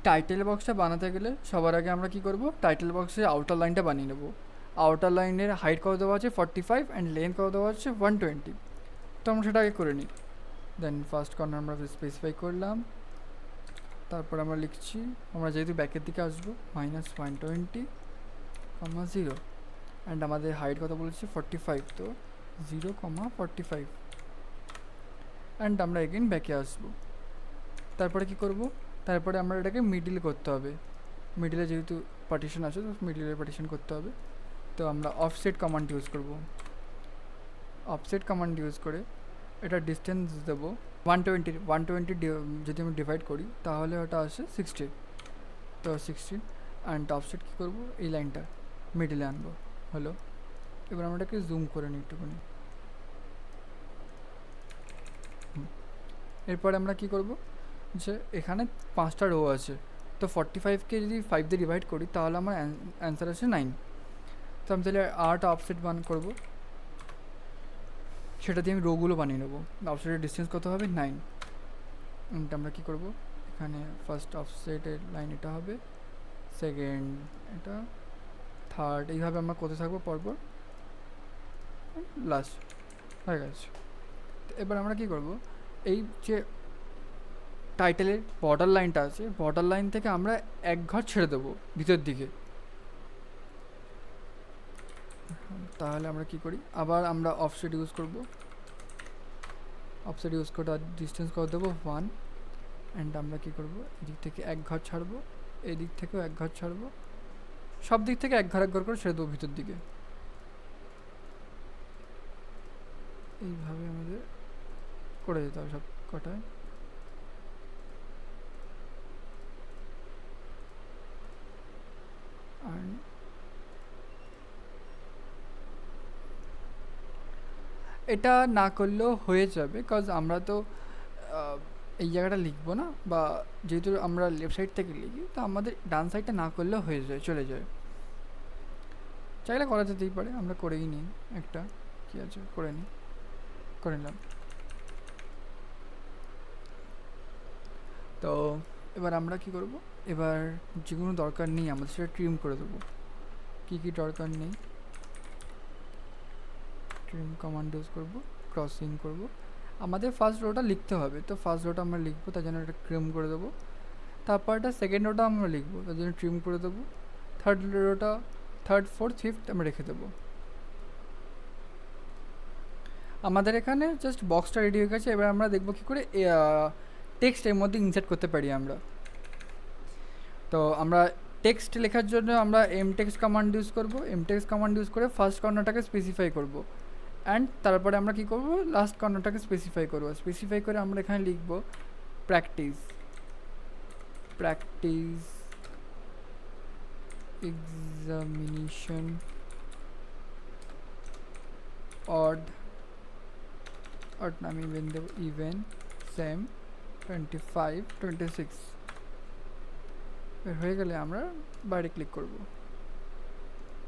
Title বক্সটা বানাতে গেলে সবার আগে আমরা কি করব, টাইটেল বক্সে আউটার লাইনটা বানিয়ে নেব। আউটার লাইনের হাইট কত দেওয়া আছে 45 অ্যান্ড লেন্থ কত দেওয়া আছে 120। তো আমরা সেটা আগে করে নিই। দেন ফার্স্ট কর্নার আমরা স্পেসিফাই করলাম, তারপর আমরা লিখছি, আমরা যেহেতু ব্যাকের দিকে আসবো, -120, 0 অ্যান্ড আমাদের হাইট কত বলেছে 45, তো 0,45 অ্যান্ড আমরা এগেইন ব্যাকে আসবো। তারপরে কি করব, তারপরে আমরা এটাকে মিডিল করতে হবে। মিডিলে যেহেতু পার্টিশন আছে তো মিডিলে পার্টিশন করতে হবে। তো আমরা অফসেট কমান্ড ইউজ করব। অফসেট কমান্ড ইউজ করে এটা ডিস্টেন্স দেবো 120 যদি আমি ডিভাইড করি তাহলে ওটা আসে 60, তো 60 অ্যান্ড অফসেট কী করবো, এই লাইনটা মিডিলে আনবো। হলো, এবার আমরা এটাকে জুম করে নিই একটুখানি। এরপরে আমরা কি করব, যে এখানে 5টা রো আছে, তো 45কে যদি 5 দিয়ে ডিভাইড করি তাহলে আমার অ্যান্সার আসে 9। তো আমি তাহলে 8 অফসেট করবো, সেটা দিয়ে আমি রোগুলো বানিয়ে নেবো। অফসেটের ডিস্টেন্স কত হবে 9। আমরা কি করব, এখানে ফার্স্ট অফসেটের লাইন এটা হবে, সেকেন্ড এটা, থার্ড, এইভাবে আমরা করতে থাকবো পরপর, লাস্ট হয়ে গেছে। এবার আমরা কি করব, এই যে টাইটেলের বর্ডার লাইনটা আছে, বর্ডার লাইন থেকে আমরা এক ঘর ছেড়ে দেবো ভিতর দিকে। তাহলে আমরা কি করি, আবার আমরা অফসেট ইউজ করব। অফসেট ইউজ করে ডিস্টেন্স করে দেবো 1 অ্যান্ড আমরা কি করব, এদিক থেকে এক ঘর ছাড়বো, এদিক থেকেও এক ঘর ছাড়বো, সব দিক থেকে এক ঘর করে ছেড়ে দেবো ভিতর দিকে। এইভাবে আমাদের করে দিতে হবে সব কটায়। আর এটা না করলেও হয়ে যাবে, কজ আমরা তো এই জায়গাটা লিখবো না, বা যেহেতু আমরা লেফট সাইড থেকে লিখি তো আমাদের ডান সাইডটা না করলেও হয়ে যায়, চলে যায়। চাইলে করা যেতেই পারে, আমরা করেই নিই একটা, কী আছে করে নিই, করে নিলাম। তো এবার আমরা কি করব, এবার যেগুলো দরকার নেই আমাদের সেটা ট্রিম করে দেবো। কী কী দরকার নেই, ট্রিম কমান্ড ইউজ করবো, ক্রসিং করব। আমাদের ফার্স্ট রোটা লিখতে হবে, তো ফার্স্ট রোটা আমরা লিখবো, তার জন্য এটা ট্রিম করে দেবো। তারপর এটা সেকেন্ড রোটা আমরা লিখবো, তার জন্য ট্রিম করে দেবো। Third rota, third, fourth, fifth আমরা রেখে দেবো। আমাদের এখানে জাস্ট বক্সটা রেডি হয়ে গেছে। এবার আমরা দেখবো কী করে টেক্সট এর মধ্যে ইনসার্ট করতে পারি আমরা। তো আমরা টেক্সট লেখার জন্য আমরা টেক্সট কমান্ড ইউজ করবো। টেক্সট কমান্ড ইউজ করে ফার্স্ট কর্নারটাকে স্পেসিফাই করব, অ্যান্ড তারপরে আমরা কি করব, লাস্ট কর্নারটাকে স্পেসিফাই করব। স্পেসিফাই করে আমরা এখানে লিখব প্র্যাকটিস, প্র্যাকটিস এক্সামিনেশন অড, না আমি ইভেন দেব, ইভেন সেম 25, 26 হয়ে গেলে আমরা বাইরে ক্লিক করব।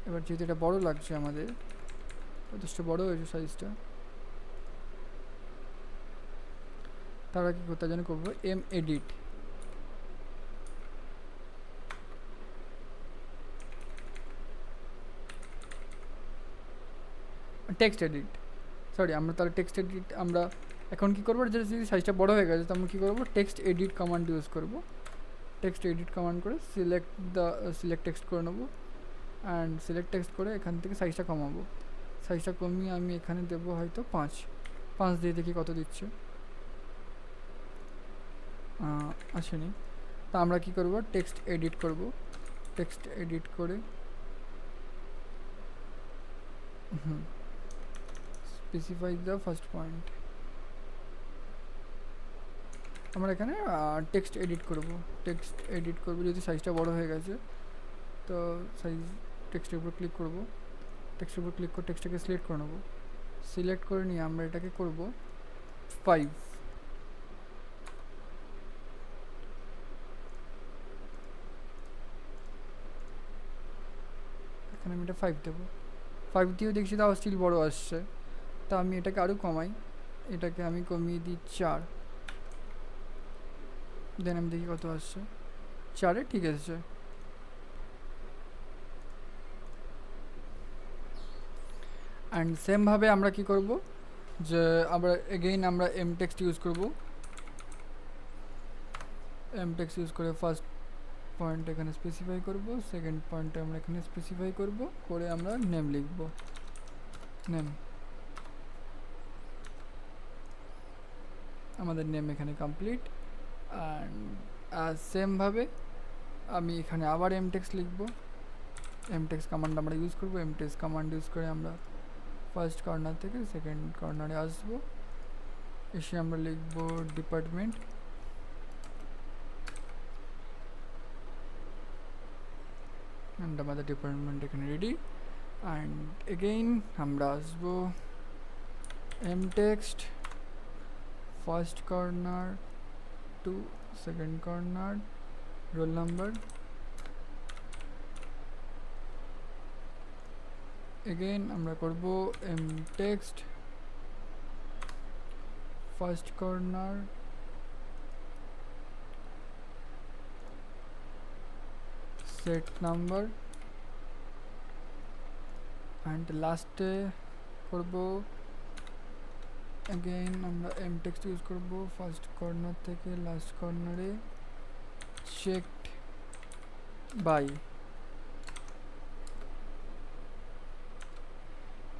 এবার যেহেতু এটা বড় লাগছে আমাদের, যথেষ্ট বড় হয়েছে সাইজটা, তারা কি করতে জানি করবো এডিট, টেক্সট এডিট, সরি আমরা তাহলে টেক্সট এডিট আমরা এখন কি করবো, যদি সাইজটা বড় হয়ে গেছে তো আমরা কী করবো, টেক্সট এডিট কমান্ড ইউজ করব। টেক্সট এডিট কমান্ড করে সিলেক্ট টেক্সট করে নেবো, অ্যান্ড সিলেক্ট টেক্সট করে এখান থেকে সাইজটা কমাবো। সাইজটা কমিয়ে আমি এখানে দেবো হয়তো 5 দিয়ে দেখি কত দিচ্ছে, আসেনি। তা আমরা কি করব, টেক্সট এডিট করব। টেক্সট এডিট করে স্পেসিফাই দ্য ফার্স্ট পয়েন্ট, আমরা এখানে টেক্সট এডিট করব। টেক্সট এডিট করব, যদি সাইজটা বড় হয়ে গেছে তো সাইজ টেক্সটের উপর ক্লিক করব। টেক্সটের উপর ক্লিক করে টেক্সটটাকে সিলেক্ট করে নেব। সিলেক্ট করে নিয়ে আমরা এটাকে করব 5। এখানে আমি এটা 5 দেবো। 5 দিয়েও দেখছি তাও স্টিল বড় আসছে, তা আমি এটাকে আরও কমাই, এটাকে আমি কমিয়ে দিই 4। দেন আমি দেখি কত আসছে, 4 ঠিক আছে। অ্যান্ড সেমভাবে আমরা কি করব, যে আমরা এগেইন আমরা এম টেক্সট ইউজ করব। এম টেক্সট ইউজ করে ফার্স্ট পয়েন্ট এখানে স্পেসিফাই করব, সেকেন্ড পয়েন্টে আমরা এখানে স্পেসিফাই করব, করে আমরা নেম লিখব, নেম। আমাদের নেম এখানে কমপ্লিট। অ্যান্ড সেমভাবে আমি এখানে আবার এম টেক্সট লিখব। এম টেক্সট কমান্ড আমরা ইউজ করব। এম টেক্সট কমান্ড ইউজ করে আমরা ফার্স্ট কর্নার থেকে সেকেন্ড কর্নারে আসবো, এসে আমরা লিখব ডিপার্টমেন্ট। অ্যান্ড আমাদের ডিপার্টমেন্ট এখানে রেডি। অ্যান্ড এগেইন আমরা আসবো M text first corner to second corner roll number. Again আমরা করব M text first corner set number. And লাস্টে করব এগেইন আমরা এম টেক্সট ইউজ করব ফার্স্ট কর্নার থেকে লাস্ট কর্নারে চেকড বাই।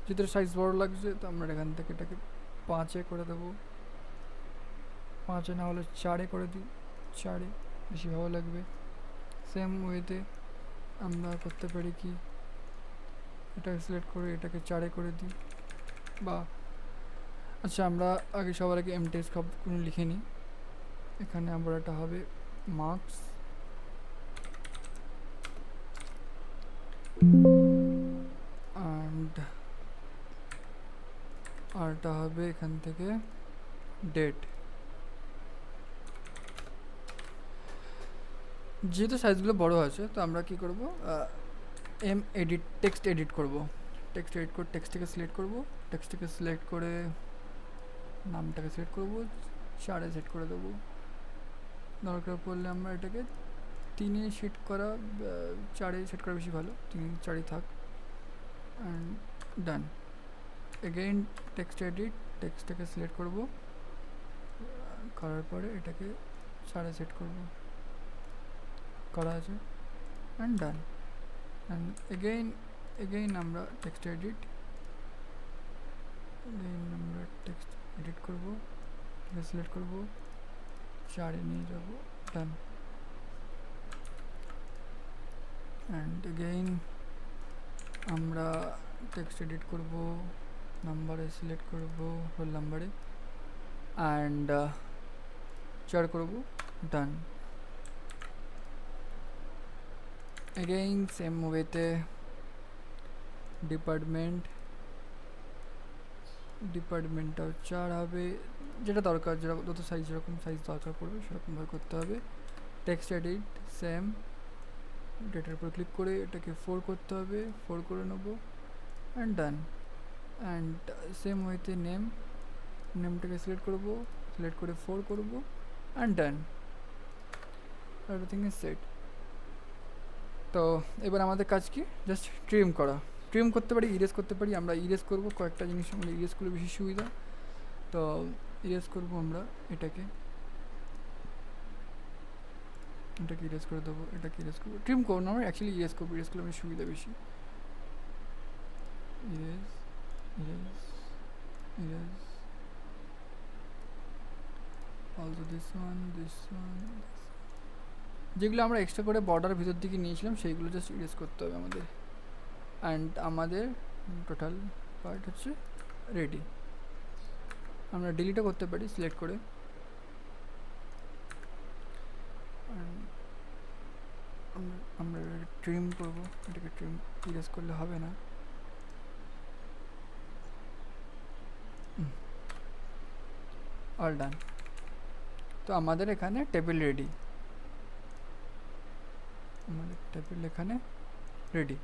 যেটার সাইজ বড় লাগছে তো আমরা এখান থেকে এটাকে 5-এ করে দেবো, 5-এ না হলে 4-এ করে দিই, 4-এ বেশি ভালো লাগবে। সেম ওয়েতে আমরা করতে পারি কি, এটাকে সিলেক্ট করে এটাকে 4-এ করে দিই, বা আচ্ছা আমরা আগে সবার আগে এম টেক্সট সবগুলো লিখে নিই। এখানে আমরা এটা হবে মার্কস, অ্যান্ড আরটা হবে এখান থেকে ডেট। যেহেতু সাইজগুলো বড় আছে তো আমরা কি করব, এম এডিট টেক্সট এডিট করব। টেক্সট এডিট করে টেক্সটটাকে সিলেক্ট করব, টেক্সটটাকে সিলেক্ট করে নামটাকে সিলেক্ট করব, 4-এ সেট করে দেবো। দরকার পড়লে আমরা এটাকে 3-এ সেট করা, 4-এ সেট করা বেশি ভালো, 3-4-ই থাক। And done. Again text edit, টেক্সটটাকে সিলেক্ট করব, করার পরে এটাকে 4-এ সেট করব, করা আছে। And done. অ্যান্ড এগেইন আমরা টেক্সট এডিট, এগেইন আমরা টেক্সট এডিট করব, এটাকে সিলেক্ট করব, 4-এ নিয়ে যাব, ডান। অ্যান্ড এগেইন আমরা টেক্সট এডিট করব, নাম্বারে সিলেক্ট করব, রোল নাম্বারে, অ্যান্ড 4 করব, ডান। এগেইন সেম ওয়েতে ডিপার্টমেন্টটাও 4 হবে, যেটা দরকার, যত সাইজ যেরকম সাইজ দরকার পড়বে সেরকমভাবে করতে হবে। টেক্সট এডিট সেম, ডেটার উপর ক্লিক করে এটাকে 4 করতে হবে, 4 করে নেব, অ্যান্ড ডান। অ্যান্ড সেম ওয়েতে নেমটাকে সিলেক্ট করব, সিলেক্ট করে 4 করব, and done. Everything is set. তো এবার আমাদের কাজ কি, জাস্ট ট্রিম করা। ট্রিম করতে পারি, ইরেজ করতে পারি। আমরা ইরেজ করব, কয়েকটা জিনিস আমরা ইরেজ করলে বেশি সুবিধা। তো ইরেজ করব আমরা এটাকে ইরেজ করে দেবো, এটাকে ইরেজ করবো। ট্রিম করবো না, আমরা অ্যাকচুয়ালি ইরেজ করবো, ইরেজ করলে আমাদের সুবিধা বেশি। Erase erase erase also this one, যেগুলো আমরা এক্সট্রা করে বর্ডার ভিতর দিকে নিয়েছিলাম সেইগুলো জাস্ট ইরেজ করতে হবে আমাদের। অ্যান্ড আমাদের টোটাল পার্ট হচ্ছে রেডি। আমরা ডিলিটও করতে পারি সিলেক্ট করে। আমরা ট্রিম করব, এটাকে ট্রিম ইরেজ করলে হবে না। All done. তো আমাদের এখানে টেবিল রেডি, আমাদের টেবিল এখানে রেডি।